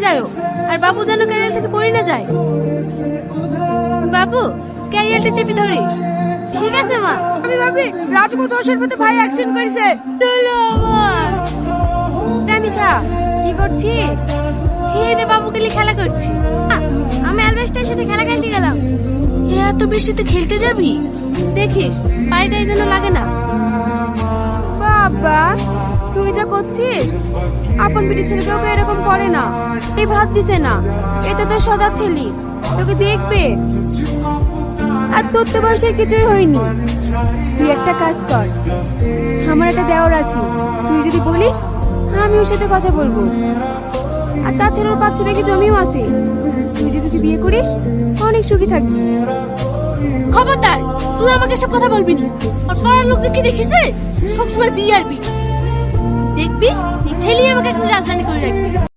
যাও, আর বাবু যেন ক্যারিয়াল থেকে পড়ে না যায়। বাবু, ক্যারিয়ালটা চেপে ধরিস। ঠিক আছে মা। আমি ভাবি রাজু দোষের মধ্যে ভাই অ্যাক্সিডেন্ট করেছে। রামিশা, কি করছিস? হেদে বাবুকে নিয়ে খেলা করছি। আমি অ্যালবেস্টারের সাথে খেলা খেলতে গেলাম। এত বৃষ্টিতে খেলতে যাবি? দেখিস পায়েটাই যেন লাগে না। বাবা, তুই যা করছিস, আপন বিটি ছেলে তোকে এরকম করে না। এই ভাত দিছে না, এটা তো সদা ছেলে, তোকে দেখবে। আর তোর তো বয়সের কিছুই হয়নি। তুই একটা কাজ কর, আমার একটা দেওর আছে, তুই যদি বলিস আমি ওর সাথে কথা বলবো। আর তাছাড়া ওর 5 বিঘে জমিও আছে, তুই যদি তুই বিয়ে করিস অনেক সুখী থাকবি। খবরদার, তুই আমাকে সব কথা বলবি না। আর পাড়ার লোক যে কি দেখেছে, সবসময় বিয়ে আর বিয়ে। দেখবি এই ছেলে আমাকে একটা রাজধানী করে রাখবে।